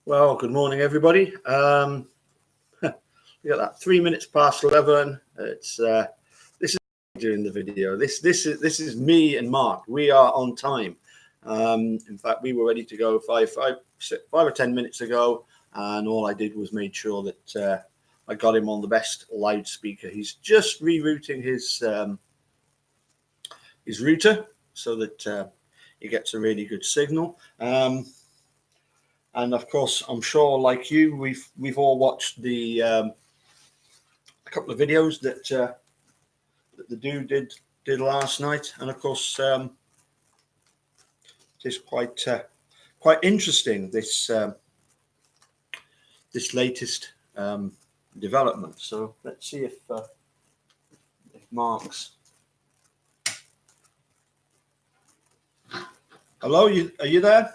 Well, good morning, everybody. We got that 3 minutes past 11. It's this is doing the video. This is me and Mark. We are on time. In fact, we were ready to go five or 10 minutes ago, and all I did was made sure that I got him on the best loudspeaker. He's just rerouting his router so that he gets a really good signal. And of course, I'm sure, like you, we've all watched the a couple of videos that the dude did last night, and of course, it's quite interesting, this latest development. So let's see if Mark's. Hello, are you there?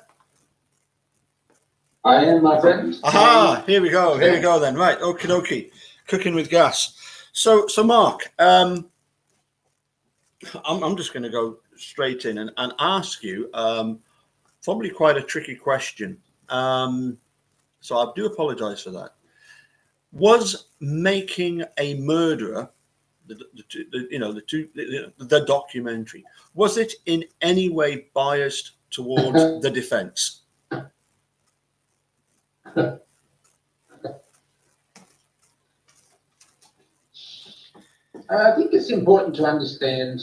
I am, my friend. Aha! Here we go. Here we go then. Right. Okie dokie. Cooking with gas. So Mark, I'm just going to go straight in and ask you probably quite a tricky question. So I do apologise for that. Was Making a Murderer, the documentary, was it in any way biased towards the defence? I think it's important to understand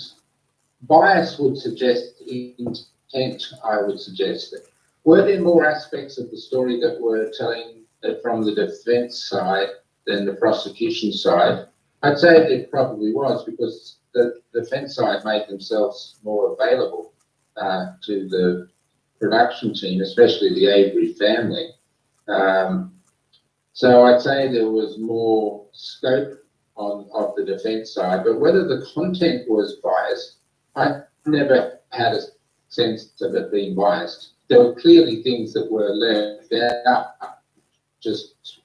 bias would suggest intent. I would suggest that were there more aspects of the story that were telling from the defence side than the prosecution side? I'd say there probably was, because the defence side made themselves more available to the production team, especially the Avery family. So I'd say there was more scope of the defence side, but whether the content was biased, I never had a sense of it being biased. There were clearly things that were left out just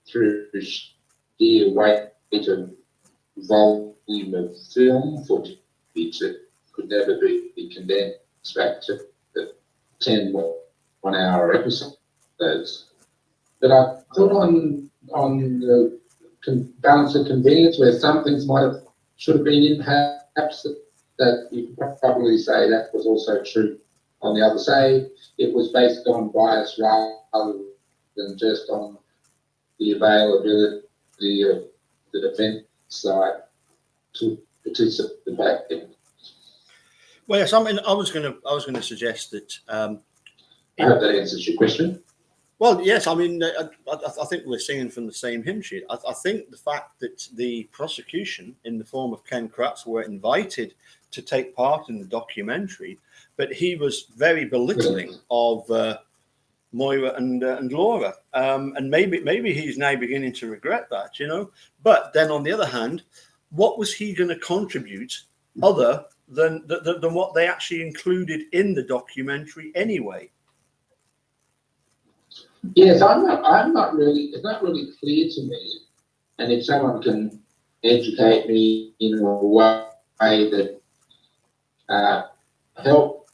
through sheer weight of volume of film footage that could never be condensed back to the 10 1-hour episodes. But I thought on the balance of convenience, where some things should have been in, perhaps that you could probably say that was also true. On the other side, it was based on bias rather than just on the availability of the defence side to participate in. Well, yes, I mean, I was going to suggest that. I hope that answers your question. Well, yes, I mean, I think we're singing from the same hymn sheet. I think the fact that the prosecution, in the form of Ken Kratz, were invited to take part in the documentary, but he was very belittling of Moira and Laura, and maybe he's now beginning to regret that, But then, on the other hand, what was he going to contribute other than what they actually included in the documentary anyway? Yes, I'm not really. It's not really clear to me, and if someone can educate me in a way that helps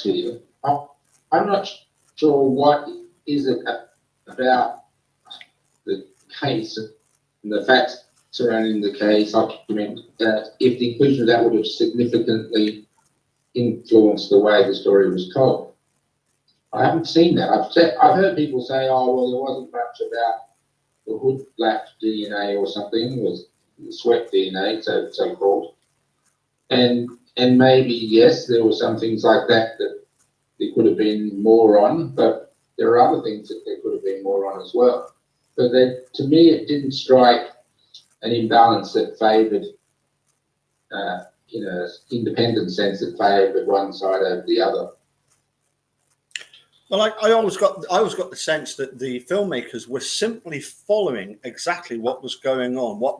here, I'm not sure what is it about the case and the facts surrounding the case document that, if the inclusion of that would have significantly influenced the way the story was told. I haven't seen that. I've heard people say, "Oh, well, there wasn't much about the hood black DNA or something. It was sweat DNA, so called." And maybe yes, there were some things like that there could have been more on, but there are other things that there could have been more on as well. But to me, it didn't strike an imbalance that favoured, in an independent sense, that favoured one side over the other. Well, I always got the sense that the filmmakers were simply following exactly what was going on, what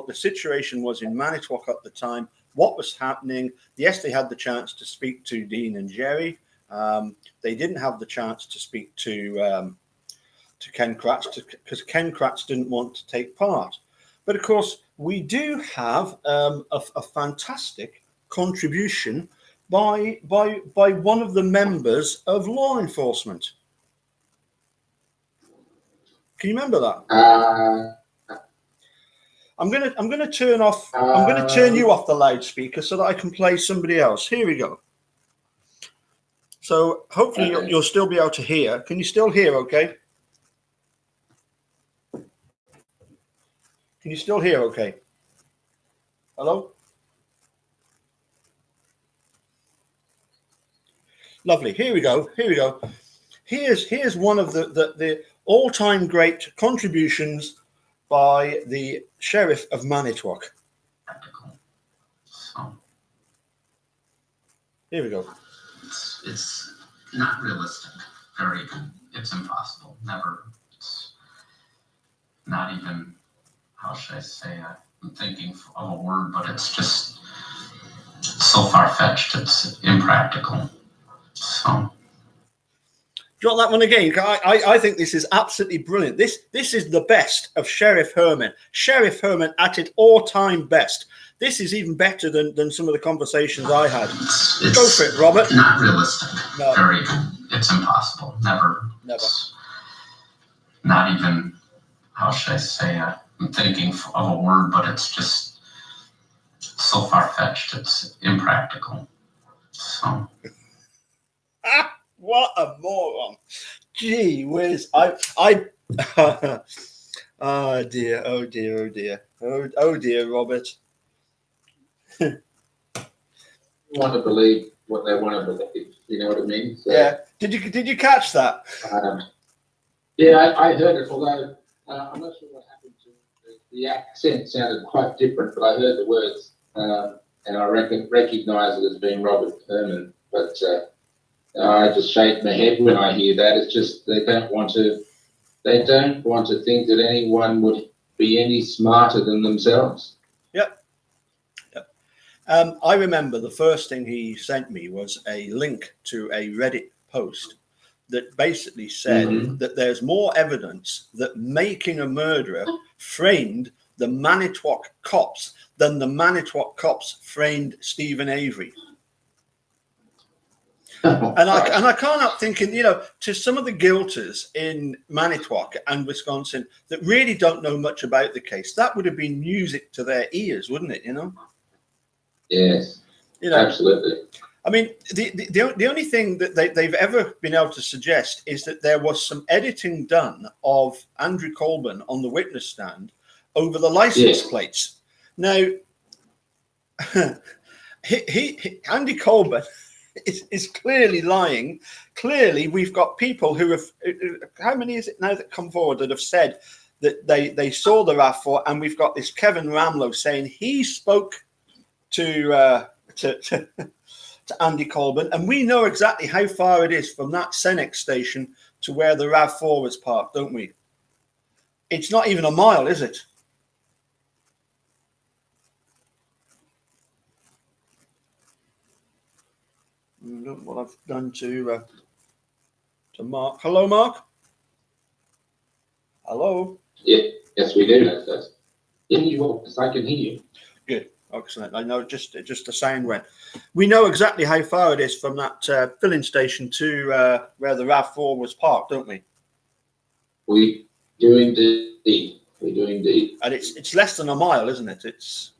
the situation was in Manitowoc at the time, what was happening. Yes, they had the chance to speak to Dean and Jerry. They didn't have the chance to speak to Ken Kratz because Ken Kratz didn't want to take part. But of course, we do have a fantastic contribution by one of the members of law enforcement. Can you remember that? I'm gonna turn off. I'm gonna turn you off the loudspeaker so that I can play somebody else. Here we go. So hopefully Okay. you'll still be able to hear. Can you still hear? Okay. Can you still hear? Okay. Hello. Lovely. Here we go. Here we go. Here's one of the all-time great contributions by the Sheriff of Manitowoc. So Here we go. it's not realistic. It's impossible. Never. It's not even, how should I say, I'm thinking of a word, but it's just so far-fetched. It's impractical. So. Do you want that one again? I think this is absolutely brilliant. This is the best of Sheriff Herman. Sheriff Herman at its all-time best. This is even better than some of the conversations I had. It's go for it, Robert. Not realistic. No. It's impossible. Never. Never. It's not even, how should I say, I'm thinking of a word, but it's just so far-fetched. It's impractical. So. What a moron. Gee whiz. Oh dear, oh dear, oh dear. Oh dear, Robert. Want to believe what they want to believe, you know what I mean? So, Yeah. Did you catch that? yeah, I heard it, although I'm not sure what happened to it. The accent sounded quite different, but I heard the words and I recognise it as being Robert Herman. But I just shake my head when I hear that. It's just they don't want to think that anyone would be any smarter than themselves. Yep. I remember the first thing he sent me was a link to a Reddit post that basically said that there's more evidence that making a murderer framed the Manitowoc cops than the Manitowoc cops framed Stephen Avery. And I can't help thinking, to some of the guilters in Manitowoc and Wisconsin that really don't know much about the case, that would have been music to their ears, wouldn't it? Yes, absolutely. I mean, the only thing that they've ever been able to suggest is that there was some editing done of Andrew Colburn on the witness stand over the license plates. Now, Andy Colburn is clearly lying. Clearly, we've got people who have, how many is it now that come forward that have said that they saw the RAV4, and we've got this Kevin Ramlow saying he spoke to Andy Colburn, and we know exactly how far it is from that Senex station to where the RAV4 was parked, don't we? It's not even a mile, is it? Look what I've done to Mark. Hello, Mark. Hello. Yeah, yes, we do. Yes, I can hear you. Good, excellent. I know just the sound went. We know exactly how far it is from that filling station to where the RAV4 was parked, don't we? We do indeed. We do indeed. And it's less than a mile, isn't it? It's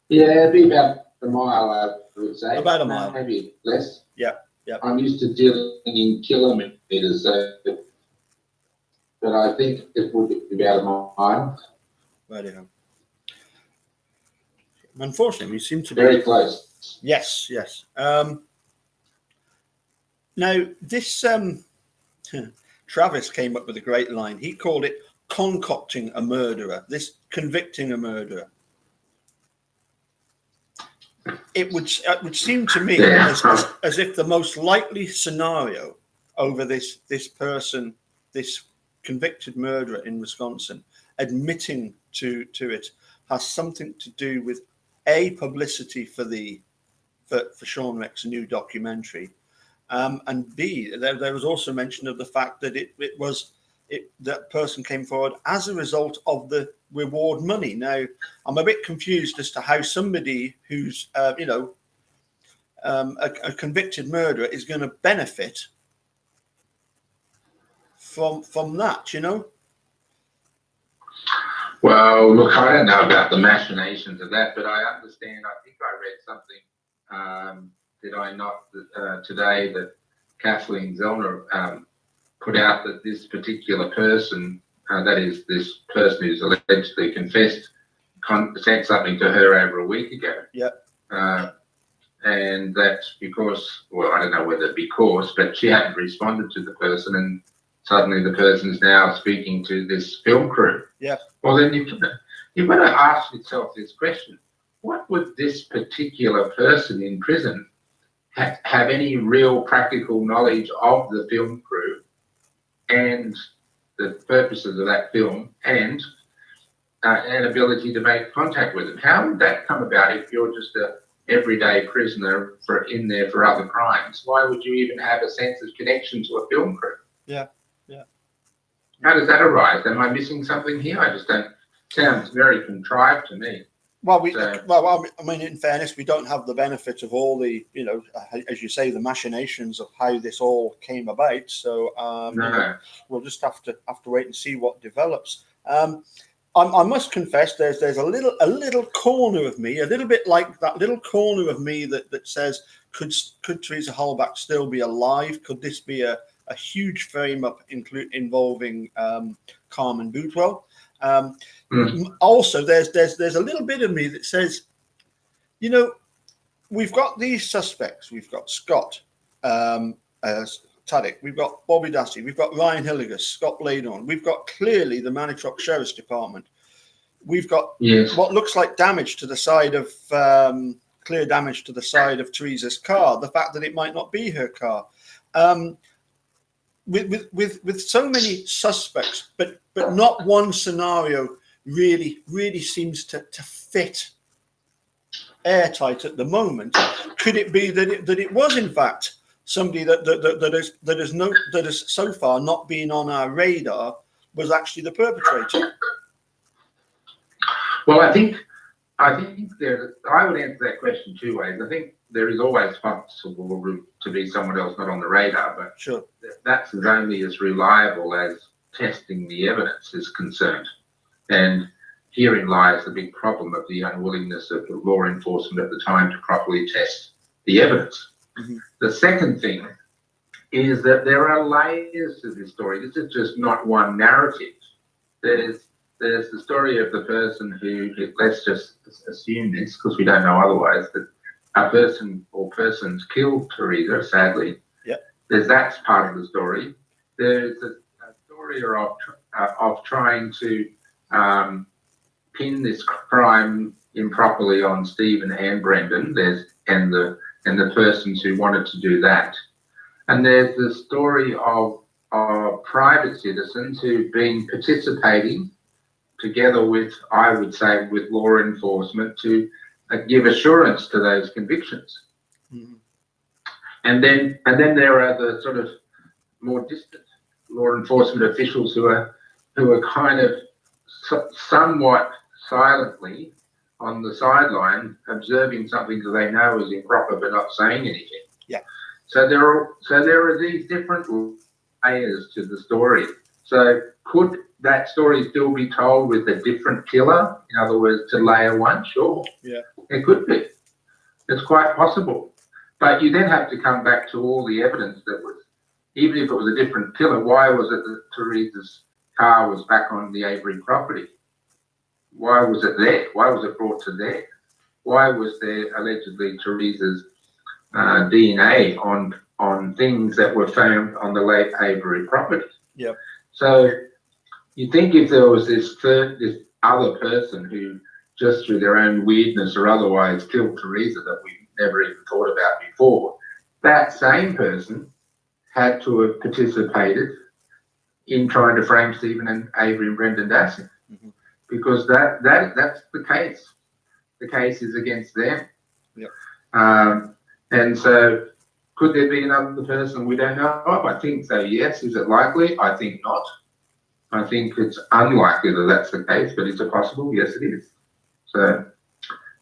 it'd be about a mile, I would say. About a mile. Maybe less. Yeah. I'm used to dealing in kilometres, but I think it would be about a mile. Right. Unfortunately, we seem to be very close. Yes. Now, this Travis came up with a great line. He called it concocting a murderer, this convicting a murderer. It would seem to me as if the most likely scenario over this person, this convicted murderer in Wisconsin, admitting to it, has something to do with A, publicity for Sean Reck's new documentary, and B, there was also mention of the fact that that person came forward as a result of the reward money. Now, I'm a bit confused as to how somebody who's a convicted murderer is going to benefit from that, you know? Well, look, I don't know about the machinations of that, but I understand. I think I read something, did I not, today, that Kathleen Zellner put out that this particular person, that is, this person who's allegedly confessed, sent something to her over a week ago. Yeah. And that's because, well, I don't know whether because, but she hadn't responded to the person, and suddenly the person's now speaking to this film crew. Yeah. Well, then you've got to ask yourself this question: what would this particular person in prison have any real practical knowledge of the film crew and the purposes of that film, and an ability to make contact with them? How would that come about if you're just a everyday prisoner in there for other crimes? Why would you even have a sense of connection to a film crew? Yeah. How does that arise? Am I missing something here? I just don't. Sounds very contrived to me. Well, I mean, in fairness, we don't have the benefit of all the, you know, as you say, the machinations of how this all came about. So No. you know, we'll just have to wait and see what develops. I must confess, there's a little corner of me, a little bit like that little corner of me that says, could Teresa Halbach still be alive? Could this be a huge frame up involving Carmen Boutwell? Also, there's a little bit of me that says, you know, we've got these suspects. We've got Scott Taddick. We've got Bobby Dassey. We've got Ryan Hilliger, Scott Bladorn. We've got clearly the Manitou Sheriff's Department. We've got what looks like damage to the side of clear damage to the side of Teresa's car. The fact that it might not be her car. With so many suspects, but not one scenario really seems to fit airtight at the moment. Could it be that it was in fact somebody that has so far not been on our radar was actually the perpetrator? Well, I think I would answer that question two ways. I think there is always possible to be someone else not on the radar, but sure, that's only as reliable as testing the evidence is concerned. And herein lies the big problem of the unwillingness of the law enforcement at the time to properly test the evidence. Mm-hmm. The second thing is that there are layers to this story. This is just not one narrative. There's the story of the person who, let's just assume this because we don't know otherwise, that a person or persons killed Teresa, sadly. Yep. There's that part of the story. There's a story of trying to pin this crime improperly on Stephen and Brendan. And the persons who wanted to do that. And there's the story of private citizens who've been participating together with, I would say, with law enforcement to give assurance to those convictions. Mm-hmm. And then there are the sort of more distant law enforcement officials who are kind of somewhat silently on the sideline observing something that they know is improper but not saying anything. Yeah. So there are these different layers to the story. So could that story still be told with a different killer? In other words, to layer one? Sure. Yeah. It could be. It's quite possible. But you then have to come back to all the evidence that was, even if it was a different killer, why was it that Teresa's car was back on the Avery property? Why was it there? Why was it brought to there? Why was there allegedly Teresa's DNA on things that were found on the late Avery property? Yep. So you think if there was this other person who just through their own weirdness or otherwise killed Teresa that we never even thought about before, that same person had to have participated in trying to frame Stephen and Avery and Brendan Dassey. Mm-hmm. Because that's the case. The case is against them. Yep. And so could there be another person we don't know of? I think so, yes. Is it likely? I think not. I think it's unlikely that that's the case, but is it possible? Yes, it is. So,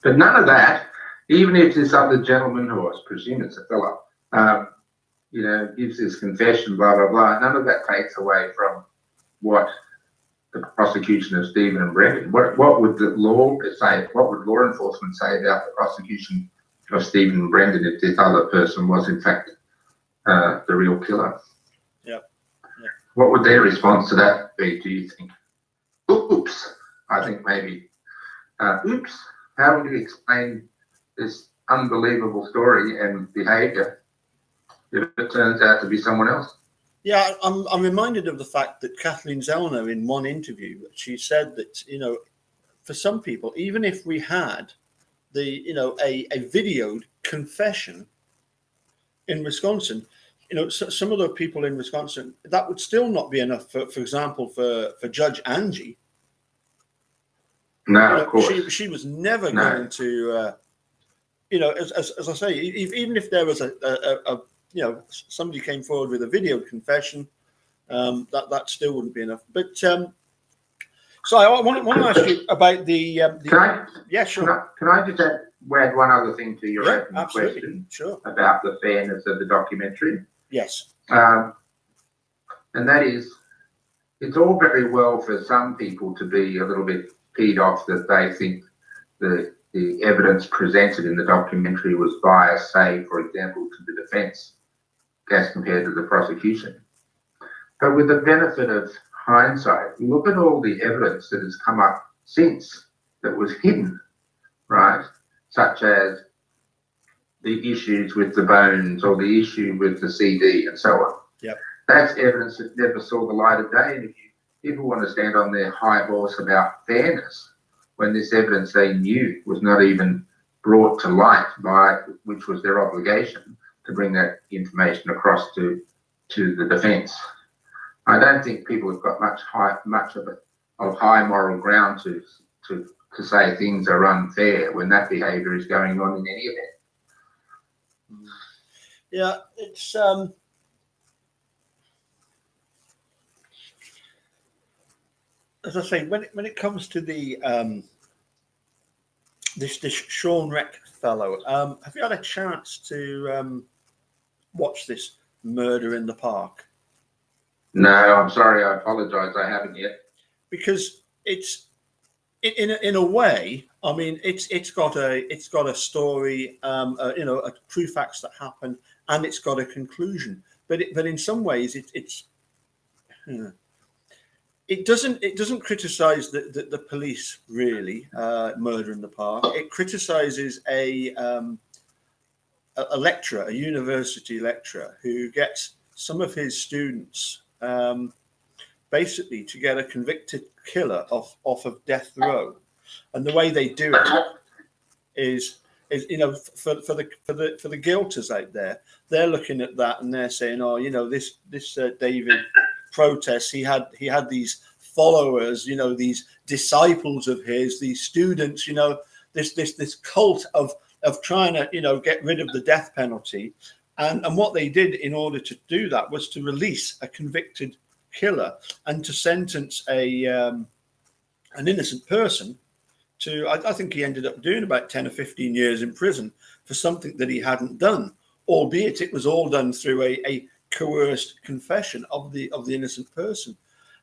but none of that, even if this other gentleman, who I presume it's a fella, gives his confession, blah, blah, blah. None of that takes away from what the prosecution of Stephen and Brendan. What would the law say? What would law enforcement say about the prosecution of Stephen and Brendan if this other person was in fact the real killer? Yeah. What would their response to that be, do you think? Oops. I think maybe, oops, how would you explain this unbelievable story and behaviour if it turns out to be someone else? Yeah, I'm reminded of the fact that Kathleen Zellner, in one interview, she said that, for some people, even if we had a videoed confession in Wisconsin, some of the people in Wisconsin, that would still not be enough, for example, for Judge Angie. No, of course. She was never going to, as I say, even if there was somebody came forward with a video confession, that still wouldn't be enough. But so I want to ask you about the yeah, sure. Can I just add one other thing to your opening absolutely. question? Sure. About the fairness of the documentary? Yes. And that is, it's all very well for some people to be a little bit peed off that they think the evidence presented in the documentary was biased, say, for example, to the defence as compared to the prosecution. But with the benefit of hindsight, look at all the evidence that has come up since that was hidden, right? Such as the issues with the bones or the issue with the CD and so on. Yep. That's evidence that never saw the light of day. And if people want to stand on their high horse about fairness, when this evidence they knew was not even brought to light which was their obligation to bring that information across to the defence. I don't think people have got much of high moral ground to say things are unfair when that behaviour is going on in any event. Yeah, it's as I say, when it comes to the this Sean Reck fellow, have you had a chance to watch this Murder in the Park? No, I'm sorry. I apologise. I haven't yet. Because it's in a way. I mean, it's got a story, a true facts that happened, and it's got a conclusion. But in some ways, it doesn't criticize the police really. Murder in the Park. It criticizes a lecturer, a university lecturer, who gets some of his students basically to get a convicted killer off of death row, and the way they do it is for the guilters out there, they're looking at that and they're saying, oh, this David Protest, he had these followers, these disciples of his, these students, this cult of trying to get rid of the death penalty, and what they did in order to do that was to release a convicted killer and to sentence an innocent person to, I think he ended up doing about 10 or 15 years in prison for something that he hadn't done, albeit it was all done through a coerced confession of the innocent person.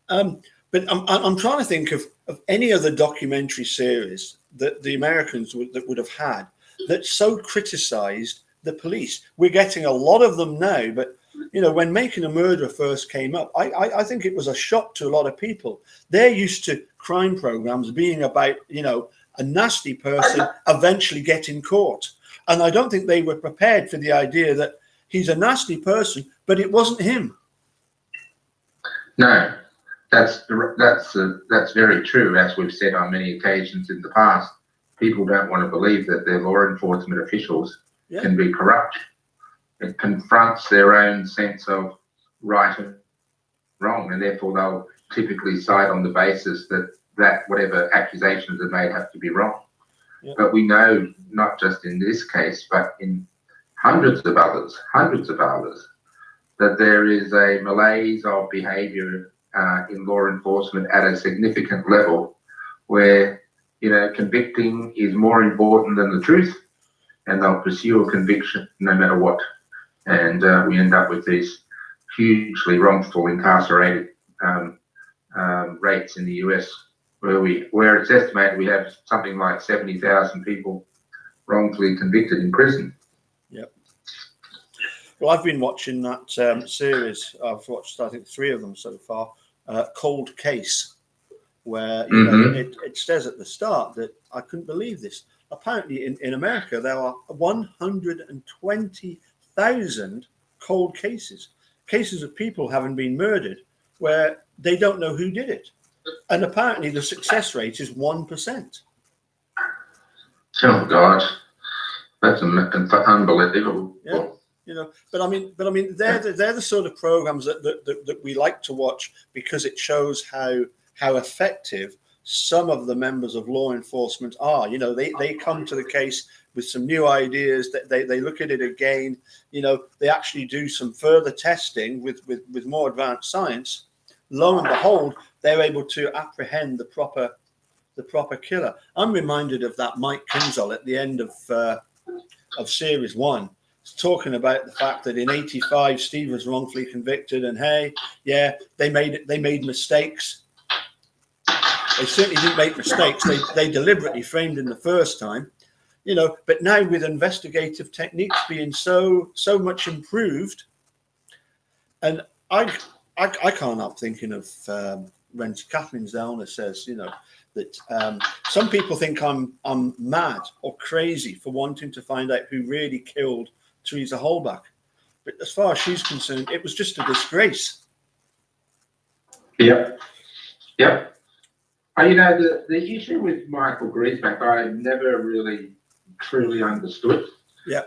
But I'm trying to think of any other documentary series that the Americans would have had that so criticized the police. We're getting a lot of them now, but when Making a Murderer first came up, I think it was a shock to a lot of people. They're used to crime programs being about a nasty person eventually getting caught, and I don't think they were prepared for the idea that he's a nasty person, but it wasn't him. No, that's very true. As we've said on many occasions in the past, people don't want to believe that their law enforcement officials can be corrupt. It confronts their own sense of right and wrong, and therefore they'll typically side on the basis that whatever accusations are made have to be wrong. Yeah. But we know, not just in this case, but in hundreds of others, that there is a malaise of behaviour in law enforcement at a significant level where, convicting is more important than the truth, and they'll pursue a conviction no matter what. and we end up with these hugely wrongful incarcerated rates in the US, where it's estimated we have something like 70,000 people wrongfully convicted in prison. Yep. Well, I've been watching that series. I've watched, I think, 3 of them so far. Cold Case, where you know it says at the start that I couldn't believe this. Apparently, in America, there are 120,000 cold cases of people having been murdered where they don't know who did it, and apparently the success rate is 1%. Oh God, that's unbelievable. Yeah. You know, but I mean, they're the sort of programs that we like to watch because it shows how effective some of the members of law enforcement are. You know, they come to the case with some new ideas, that they look at it again. You know, they actually do some further testing with more advanced science. Lo and behold, they're able to apprehend the proper killer. I'm reminded of that Mike Kinzel at the end of series 1. Talking about the fact that in '85 Steve was wrongfully convicted, and hey, yeah, they made mistakes. They certainly didn't make mistakes. They deliberately framed him the first time, you know. But now with investigative techniques being so much improved, and I can't help thinking of when Kathleen Zellner says, you know, that some people think I'm mad or crazy for wanting to find out who really killed Teresa Holbach, but as far as she's concerned, it was just a disgrace. Yep. You know, the issue with Michael Griesbach, I never really truly understood. Yeah.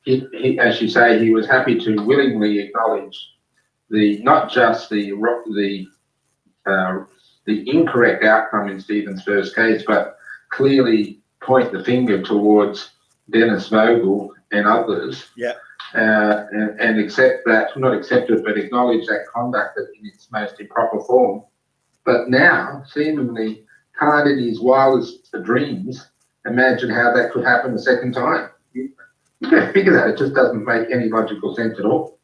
He, as you say, he was happy to willingly acknowledge not just the incorrect outcome in Stephen's first case, but clearly point the finger towards Dennis Vogel and others, and accept that, not accept it, but acknowledge that conduct in its most improper form. But now, seemingly, can't in his wildest dreams imagine how that could happen a second time. You can figure that. It just doesn't make any logical sense at all.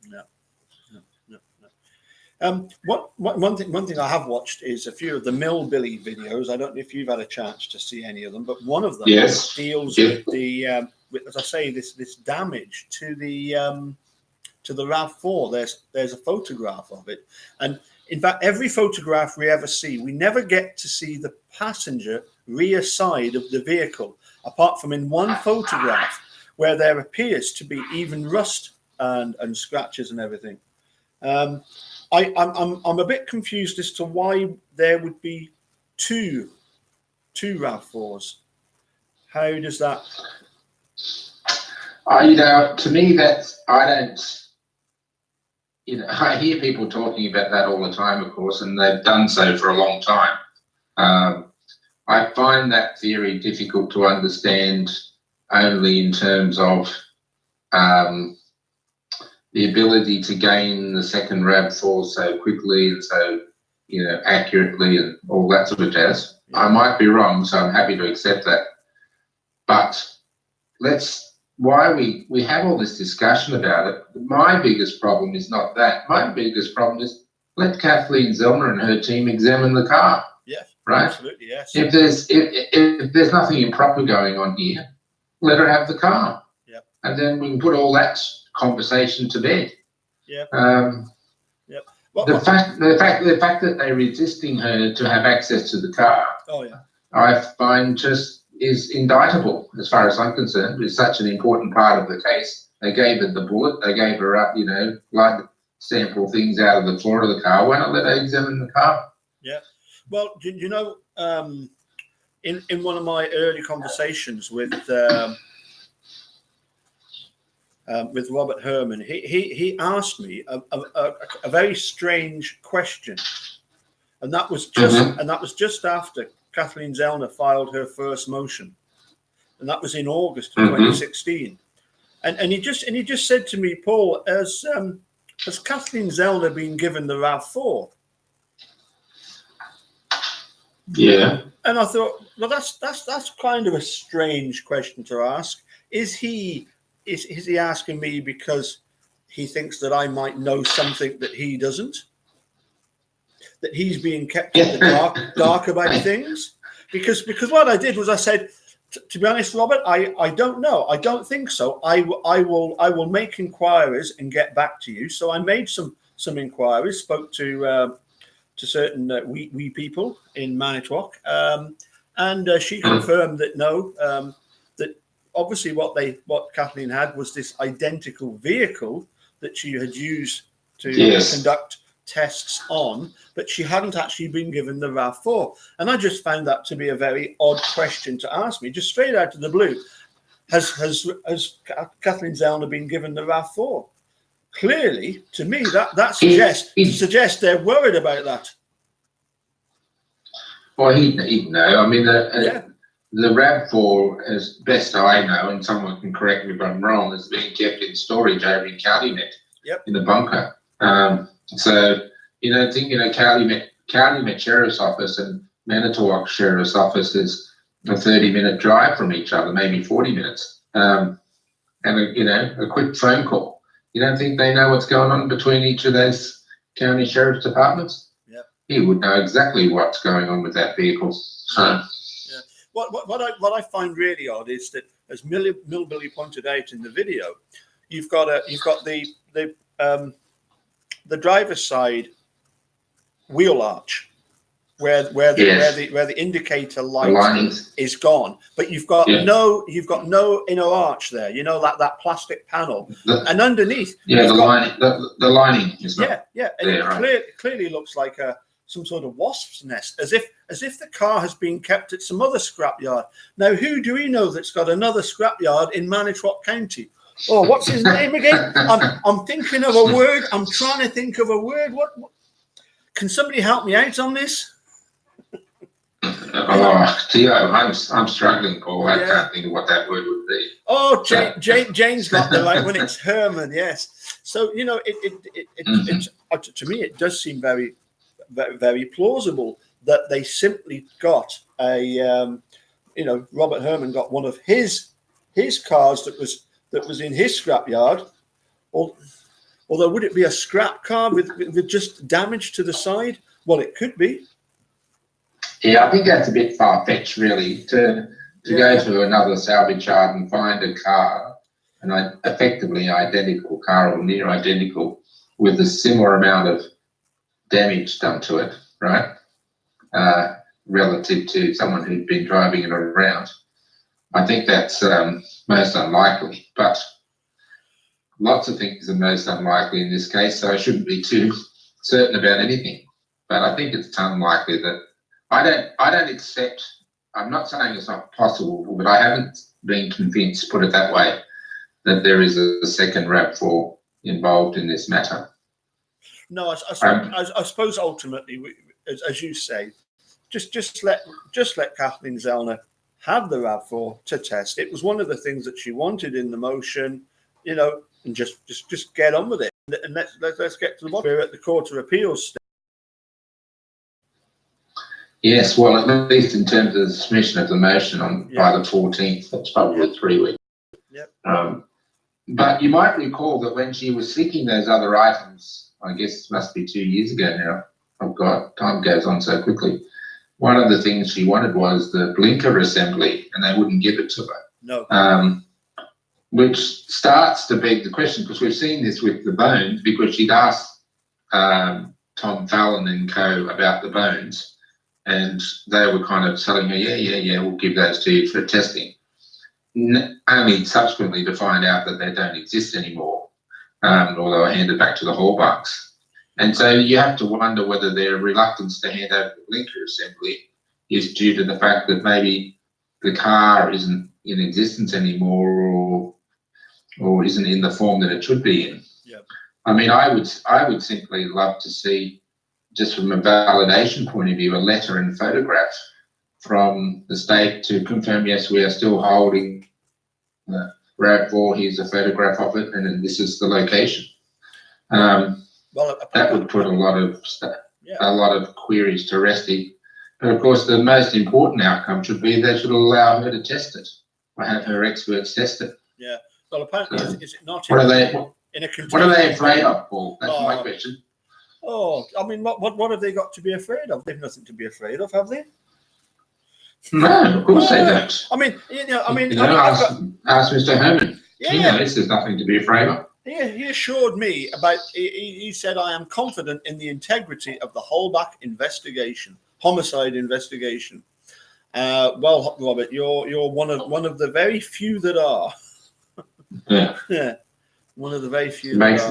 No. One thing I have watched is a few of the Millbilly videos. I don't know if you've had a chance to see any of them, but one of them deals with the, as I say, this damage to the RAV4. There's a photograph of it, and in fact, every photograph we ever see, we never get to see the passenger rear side of the vehicle, apart from in one photograph where there appears to be even rust and scratches and everything. I'm a bit confused as to why there would be two RAV4s. How does that? You know, to me, I hear people talking about that all the time, of course, and they've done so for a long time. I find that theory difficult to understand only in terms of the ability to gain the second RAV4 so quickly and so, you know, accurately and all that sort of jazz. I might be wrong, so I'm happy to accept that. But why we have all this discussion about it, my biggest problem is not that. My biggest problem is let Kathleen Zellner and her team examine the car. Yes, right? Absolutely, yes. If there's nothing improper going on here, let her have the car. Yep. And then we can put all that conversation to bed. Yep. Yep. The fact that they're resisting her to have access to the car, I find just is indictable as far as I'm concerned. It's such an important part of the case. They gave her the bullet. They gave her up, you know, blood sample things out of the floor of the car. Why not let her examine the car? Yeah. Well, you know, in one of my early conversations with Robert Herman, he asked me a very strange question, and that was just after Kathleen Zellner filed her first motion, and that was in August of 2016. And he just said to me, Paul, has Kathleen Zellner been given the RAV4? Yeah. And I thought, well, that's kind of a strange question to ask. Is he asking me because he thinks that I might know something that he doesn't, that he's being kept in the dark about things. Because what I did was I said, to be honest, Robert, I don't know. I don't think so. I will make inquiries and get back to you. So I made some inquiries, spoke to certain wee people in Manitowoc, and she confirmed that no, that obviously what Kathleen had was this identical vehicle that she had used to conduct tests on, but she hadn't actually been given the RAV4. And I just found that to be a very odd question to ask me, just straight out of the blue. Has Kathleen Zellner been given the RAV4? Clearly, to me, that suggests they're worried about that. Well, he'd know. I mean, the RAV4, as best I know, and someone can correct me if I'm wrong, is being kept in storage over in Calumet, in the bunker. So, Calumet Sheriff's Office and Manitowoc Sheriff's Office is a 30-minute drive from each other, maybe 40 minutes. And, a quick phone call. You don't think they know what's going on between each of those county sheriff's departments? Yeah. He would know exactly what's going on with that vehicle. So. Yeah. What I find really odd is that, as Millbilly pointed out in the video, you've got the driver's side wheel arch where the indicator light is gone, but you've got no inner arch there. That plastic panel, and underneath, the lining is not. And it clearly looks like some sort of wasp's nest, as if the car has been kept at some other scrapyard. Now, who do we know that's got another scrapyard in Manitowoc County? Oh, what's his name again? I'm thinking of a word. I'm trying to think of a word. What can somebody help me out on this? I'm struggling, Paul. I can't think of what that word would be. Oh, Jane's got the right one. It's Herman. Yes. So to me, it does seem very, very, very plausible that they simply got Robert Herman got one of his cars that was in his scrapyard. Although, would it be a scrap car with just damage to the side? Well, it could be. Yeah, I think that's a bit far-fetched, really, to go to another salvage yard and find a car, an effectively identical car or near identical, with a similar amount of damage done to it, right? Relative to someone who'd been driving it around. I think that's most unlikely, but lots of things are most unlikely in this case, so I shouldn't be too certain about anything. But I think it's unlikely that I don't accept. I'm not saying it's not possible, but I haven't been convinced, put it that way, that there is a second RAV4 involved in this matter. No, I suppose ultimately, as you say, just let Kathleen Zellner have the RAV4 to test. It was one of the things that she wanted in the motion, and just get on with it. And let's get to the bottom. We're at the Court of Appeals stage. Yes, well, at least in terms of the submission of the motion by the 14th, that's probably 3 weeks. Yep. But you might recall that when she was seeking those other items, I guess it must be 2 years ago now. Oh God, time goes on so quickly. One of the things she wanted was the blinker assembly, and they wouldn't give it to her. No. Which starts to beg the question, because we've seen this with the bones, because she'd asked Tom Fallon and co about the bones, and they were kind of telling her, yeah, we'll give those to you for testing. Only subsequently to find out that they don't exist anymore, or they were handed back to the hallmarks. And so you have to wonder whether their reluctance to hand over the blinker assembly is due to the fact that maybe the car isn't in existence anymore, or isn't in the form that it should be in. Yeah. I mean, I would simply love to see, just from a validation point of view, a letter and photograph from the state to confirm, yes, we are still holding the RAV4, here's a photograph of it, and then this is the location. That would put a lot of queries to rest. But of course, the most important outcome should be they should allow her to test it, or have her experts test it. Yeah. Well, apparently, is it not? in a What are they container. afraid of, Paul? That's my question. Oh, I mean, what have they got to be afraid of? They've nothing to be afraid of, have they? No, of course they don't. I mean, Ask Mr. Herman. He yeah, knows there's nothing to be afraid of. he assured me about. He said, "I am confident in the integrity of the Holbach investigation, homicide investigation." Well, Robert, you're one of the very few that are. Yeah. Yeah, one of the very few. Makes.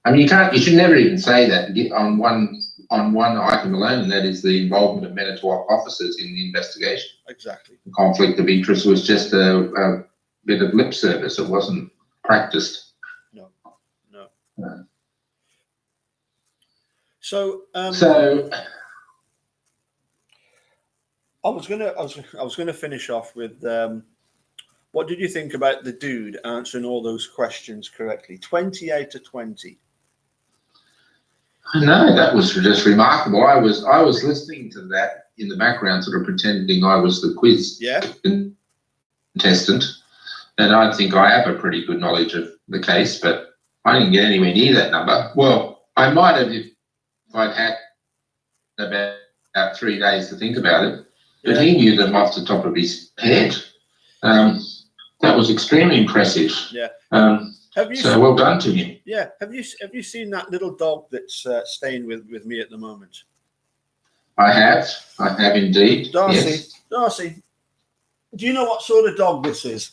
I mean, you should never even say that on one item alone, and that is the involvement of Manitowoc officers in the investigation. Exactly. The conflict of interest was just a bit of lip service. It wasn't practiced. No. No. So. I was gonna finish off with what did you think about the dude answering all those questions correctly? 20 out of 20. No, that was just remarkable. I was listening to that in the background, sort of pretending I was the quiz contestant, and I think I have a pretty good knowledge of the case, but I didn't get anywhere near that number. Well, I might have if I'd had about 3 days to think about it. But he knew them off the top of his head. That was extremely impressive. Yeah. So well done to him. Yeah. Have you seen that little dog that's staying with me at the moment? I have indeed. Darcy. Yes. Darcy. Do you know what sort of dog this is?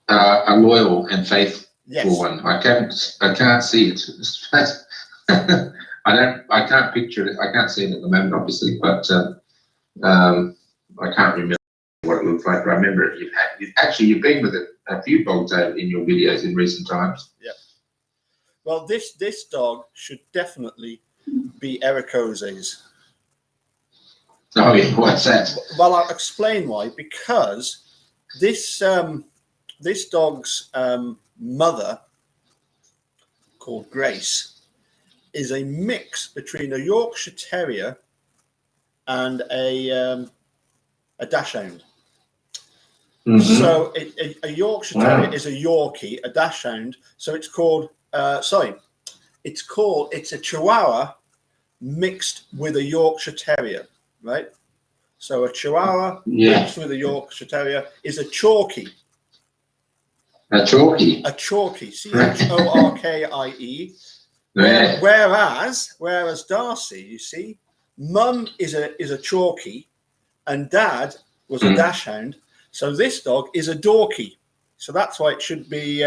A loyal and faithful one. I can't see it. I can't picture it. I can't see it at the moment, obviously, but I can't remember what it looks like. But I remember it. You've been with a few dogs in your videos in recent times. Yeah. Well, this dog should definitely be Ericose's. Oh yeah, what's that? Well, I'll explain why. Because this dog's mother, called Grace, is a mix between a Yorkshire Terrier and a Dachshund. Mm-hmm. So a Yorkshire Terrier is a Yorkie, a Dachshund. So it's called it's a Chihuahua mixed with a Yorkshire Terrier, right? So a Chihuahua mixed with a Yorkshire Terrier is a Chorkie. A Chorkie. A Chorkie. Chorkie. Yeah. Whereas Darcy, you see, Mum is a Chorkie, and Dad was a Dachshund. So this dog is a Dorkie. So that's why it should be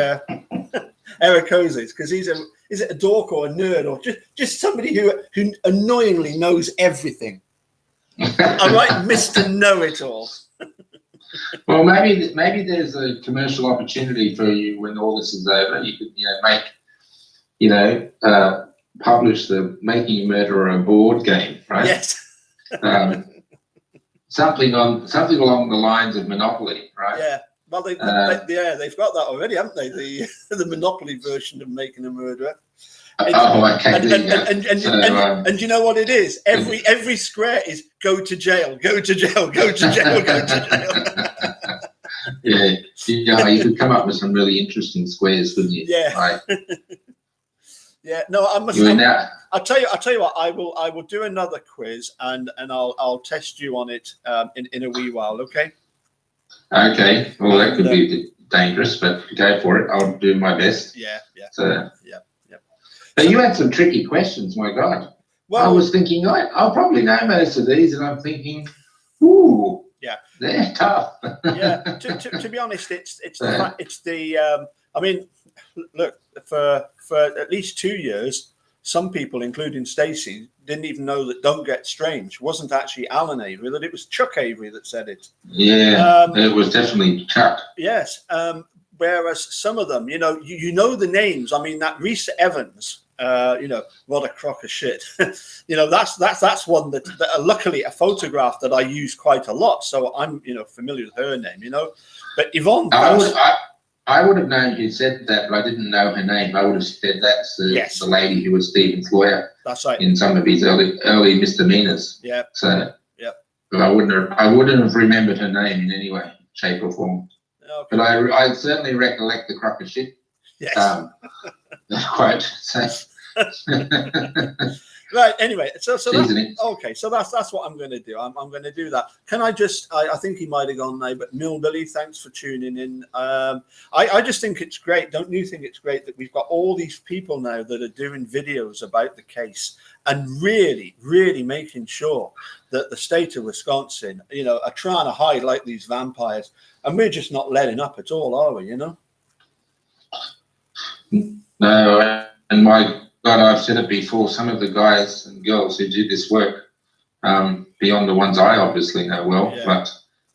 Ericose's, because is it a dork or a nerd or just somebody who annoyingly knows everything. All right, Mr. Know-It-All. Well, maybe there's a commercial opportunity for you when all this is over. You could, publish the Making a Murderer a board game, right? Yes. Something along the lines of Monopoly, right? Yeah. Well, they've got that already, haven't they? The Monopoly version of Making a Murderer. Okay. And you know what it is? Every square is go to jail, go to jail, go to jail, go to jail. Yeah, you could come up with some really interesting squares, couldn't you? Yeah. Right. Yeah. No, I'll tell you what. I will do another quiz and I'll test you on it in a wee while. Okay. Okay. Well, that could be a bit dangerous, but go for it. I'll do my best. Yeah. So. But you had some tricky questions, my God. Well, I was thinking, I'll probably know most of these, and I'm thinking, ooh, yeah, they're tough. Yeah, to be honest, it's the fact, it's the. I mean, look, for at least 2 years, some people, including Stacey, didn't even know that "Don't Get Strange" wasn't actually Alan Avery; that it was Chuck Avery that said it. Yeah, it was definitely Chuck. Yes. Whereas some of them, you know the names. I mean, that Rhys Evans, what a crock of shit. That's one that luckily a photograph that I use quite a lot, so I'm familiar with her name. But Yvonne, I would have known who said that, but I didn't know her name. I would have said that's the lady who was Stephen's lawyer. That's right. In some of his early misdemeanors. Yeah. So. Yeah. But I wouldn't have remembered her name in any way, shape, or form. Okay. But I certainly recollect the crock of shit Yes. quote. So, Right. Anyway, so seasoning. okay. So that's what I'm going to do. I'm going to do that. Can I just? I think he might have gone now, but Millbilly, thanks for tuning in. I just think it's great. Don't you think it's great that we've got all these people now that are doing videos about the case and really, really making sure that the state of Wisconsin, are trying to hide like these vampires, and we're just not letting up at all, are we? No, and my God, I've said it before. Some of the guys and girls who do this work, beyond the ones I obviously know well, Yeah. but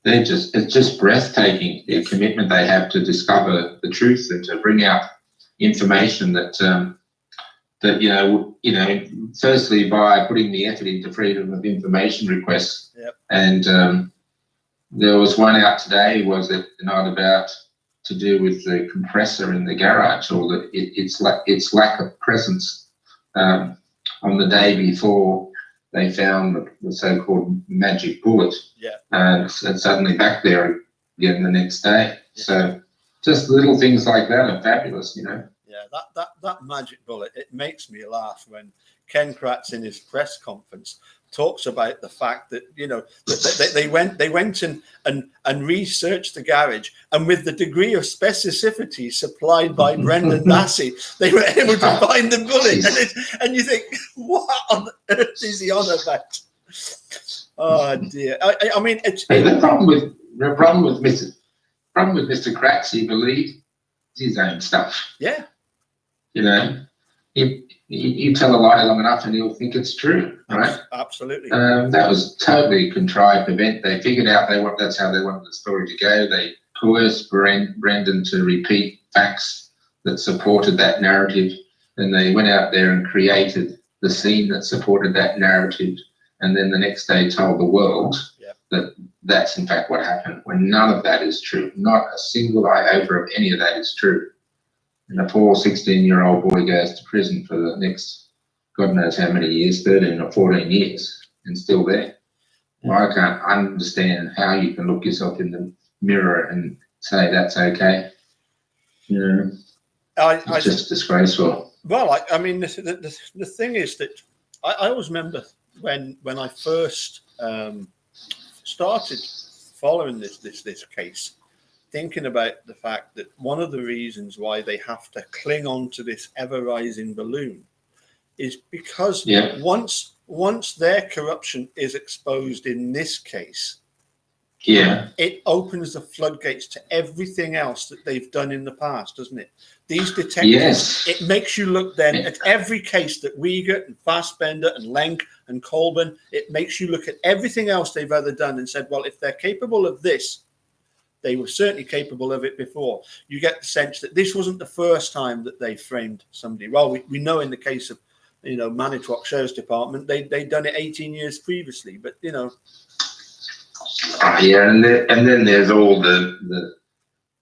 it's just breathtaking, the commitment they have to discover the truth and to bring out information that firstly by putting the effort into freedom of information requests. Yep. And there was one out today, was it not, about to do with the compressor in the garage, or that its lack of presence on the day before they found the so-called magic bullet. Yeah. And it's suddenly back there again the next day. Yeah. So just little things like that are fabulous, Yeah, that magic bullet, it makes me laugh when Ken Kratz in his press conference talks about the fact that that they went and researched the garage, and with the degree of specificity supplied by Brendan Dassey, they were able to find the bullet. And you think, what on earth is he on about? Oh dear! I mean, it's the problem with Mr. Kratz. He believes his own stuff. Yeah. You tell a lie long enough and he'll think it's true, right? Absolutely. That was totally contrived event. They figured out that's how they wanted the story to go. They coerced Brendan to repeat facts that supported that narrative. Then they went out there and created the scene that supported that narrative. And then the next day told the world that that's in fact what happened, when none of that is true. Not a single iota of any of that is true. And a poor 16-year-old boy goes to prison for the next, God knows how many years, 13 or 14 years, and still there. Well, I can't understand how you can look yourself in the mirror and say that's okay. It's just disgraceful. Well, I mean, the thing is that I always remember when I first started following this case, thinking about the fact that one of the reasons why they have to cling on to this ever-rising balloon is because once their corruption is exposed in this case, it opens the floodgates to everything else that they've done in the past, doesn't it? These detectives, it makes you look then at every case that Wiegert and Fassbender and Lenk and Colburn, it makes you look at everything else they've ever done and said, well, if they're capable of this, they were certainly capable of it before. You get the sense that this wasn't the first time that they framed somebody. Well, we know in the case of, Manitowoc Sheriff's Department, they'd done it 18 years previously, but, and then there's all the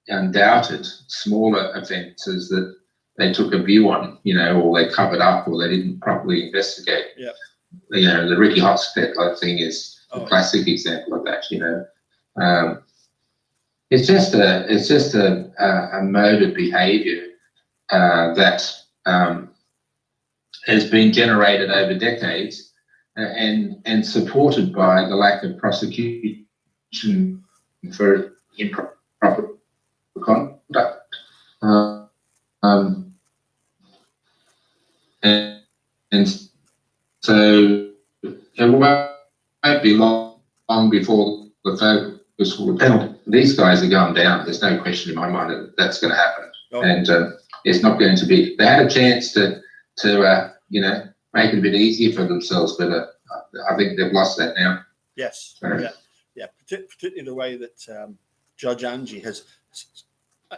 undoubted smaller offences that they took a view on, or they covered up, or they didn't properly investigate. Yeah. The Ricky Hotspur thing is a classic example of that. It's just a mode of behaviour that has been generated over decades and supported by the lack of prosecution for improper conduct. And so it won't be long before the focus will return. These guys are going down. There's no question in my mind that that's going to happen. And it's not going to be. They had a chance to make it a bit easier for themselves, but I think they've lost that now. Yes. Yeah. Particularly the way that Judge Angie has.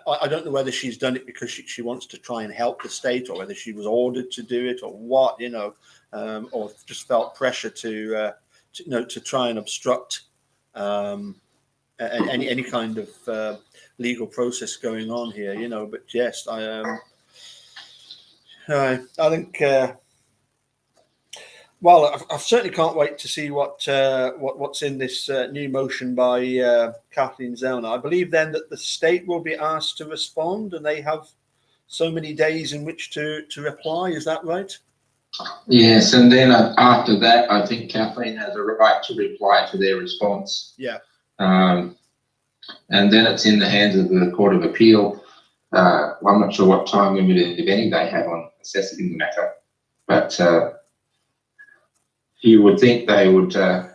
I don't know whether she's done it because she wants to try and help the state, or whether she was ordered to do it, or what, or just felt pressure to try and obstruct any kind of legal process going on here, But yes, I think Well, I certainly can't wait to see what's in this new motion by Kathleen Zellner. I believe then that the state will be asked to respond, and they have so many days in which to reply. Is that right? Yes, and then after that, I think Kathleen has a right to reply to their response. Yeah. And then it's in the hands of the Court of Appeal. I'm not sure what time limit, if any, they have on assessing the matter, but you would think they would. I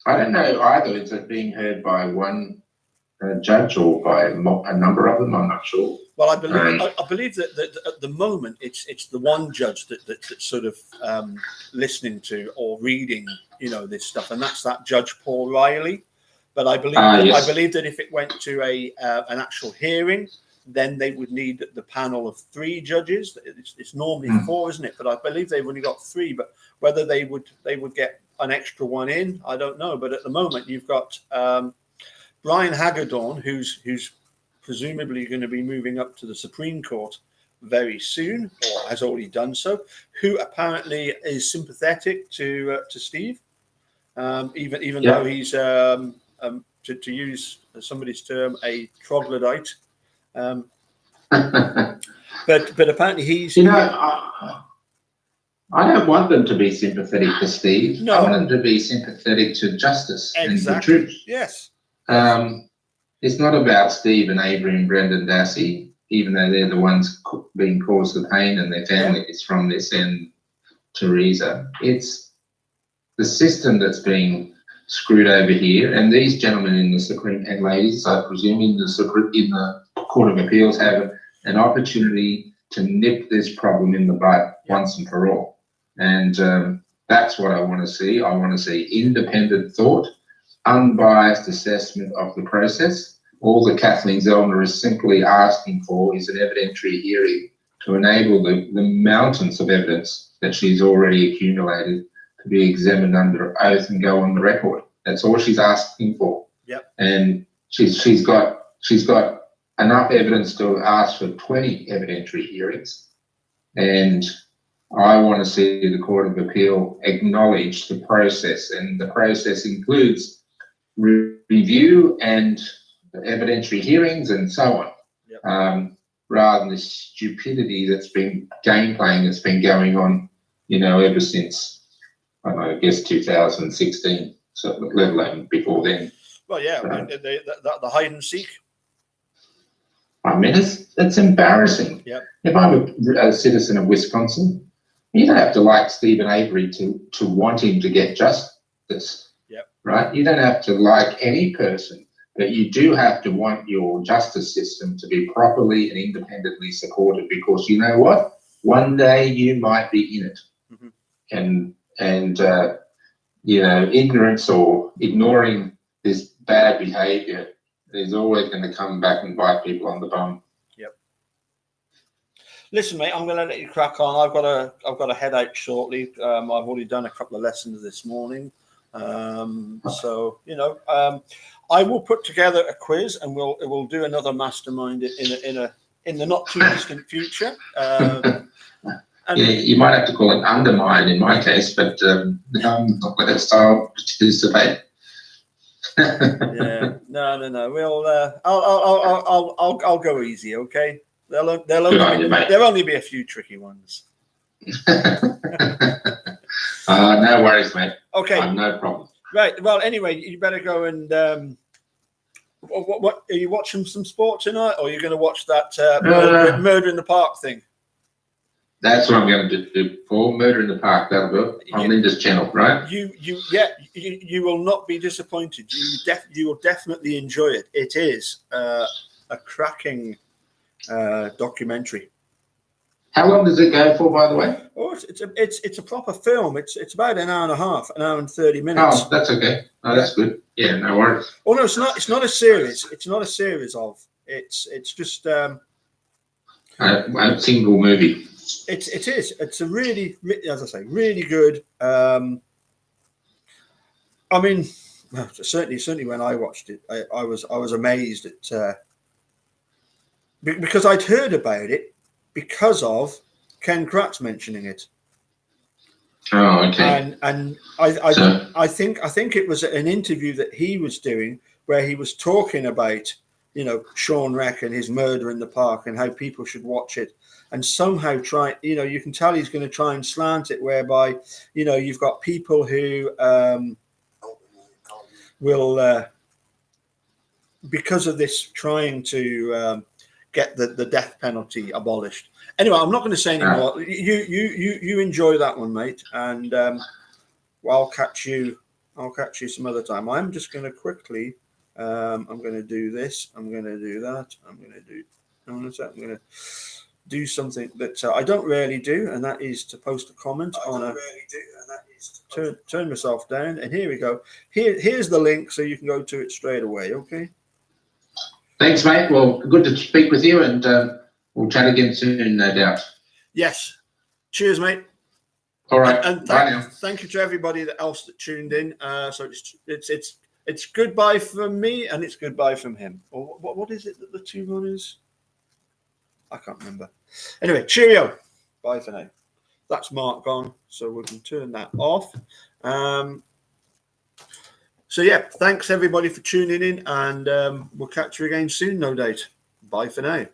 don't know either. Is it being heard by one judge or by a number of them? I'm not sure. Well, I believe that at the moment it's the one judge that's sort of listening to or reading, this stuff, and that's that Judge Paul Riley. But I believe yes. I believe that if it went to an actual hearing, then they would need the panel of 3 judges. It's normally 4, isn't it? But I believe they've only got 3. But whether they would get an extra one in, I don't know. But at the moment, you've got Brian Hagedorn, who's presumably going to be moving up to the Supreme Court very soon, or has already done so, who apparently is sympathetic to Steve, even though he's to use somebody's term, a troglodyte. But apparently he's. I don't want them to be sympathetic to Steve. No. I want them to be sympathetic to justice and the truth. Yes. It's not about Steve and Avery and Brendan Dassey, even though they're the ones being caused the pain and their family is from this, and Teresa. It's the system that's being screwed over here, and these gentlemen in the Supreme, and ladies, I presume in the Court of Appeals, have an opportunity to nip this problem in the bud once and for all. And that's what I want to see. I want to see independent thought, unbiased assessment of the process. All that Kathleen Zellner is simply asking for is an evidentiary hearing to enable the mountains of evidence that she's already accumulated to be examined under oath and go on the record. That's all she's asking for. Yep. And she's got enough evidence to ask for 20 evidentiary hearings. And I want to see the Court of Appeal acknowledge the process, and the process includes review and evidentiary hearings and so on. Yep. Rather than the stupidity that's been game playing that's been going on, ever since, I guess 2016, so let alone before then. Well, yeah, the hide and seek. I mean, it's embarrassing. Yep. If I'm a citizen of Wisconsin, you don't have to like Stephen Avery to want him to get justice. Yep. Right? You don't have to like any person, but you do have to want your justice system to be properly and independently supported, because you know what? One day you might be in it. Mm-hmm. And ignorance or ignoring this bad behavior is always going to come back and bite people on the bum. Yep. Listen, mate, I'm going to let you crack on. I've got to head out shortly. I've already done a couple of lessons this morning. So I will put together a quiz, and we'll do another mastermind in the not too distant future. You might have to call it undermine in my case, but I'm not going to style participate. Yeah, no. We'll. I'll go easy, okay? There'll only be a few tricky ones. No worries, mate. Okay, no problem. Right. Well, anyway, you better go and. What are you watching some sport tonight, or are you going to watch that Murder in the Park thing? That's what I'm going to do. Paul, Murder in the Park. That'll go on Linda's channel, right? You will not be disappointed. You will definitely enjoy it. It is a cracking documentary. How long does it go for, by the way? Oh, it's a proper film. It's about an hour and a half, an hour and 30 minutes. Oh, that's okay. Oh, that's good. Yeah, no worries. Oh no, it's not. It's not a series. It's not a series of. It's just a single movie. It is. It's a really, as I say, really good. I mean, certainly when I watched it, I was amazed at because I'd heard about it because of Ken Kratz mentioning it. Oh, okay. And So, I think it was an interview that he was doing where he was talking about, you know, Sean Reck and his Murder in the Park and how people should watch it, and somehow try, you know, you can tell he's going to try and slant it whereby, you know, you've got people who will because of this trying to get the death penalty abolished. Anyway, I'm not going to say any more. You enjoy that one, mate, and I'll catch you some other time. I'm just going to quickly. I'm going to do this. I'm going to do that. I'm going to do something that I don't really do, and that is to post a comment on a. Turn myself down, and here we go. Here's the link, so you can go to it straight away. Okay. thanks, mate. Well, good to speak with you, and we'll chat again soon, no doubt. Yes. Cheers, mate. All right. And Bye now. thank you to everybody else that tuned in. So it's goodbye from me, and it's goodbye from him. Or what is it that the two runners? I can't remember. Anyway, cheerio. Bye for now. That's Mark gone, so we can turn that off. So yeah, thanks everybody for tuning in, and we'll catch you again soon, no doubt. Bye for now.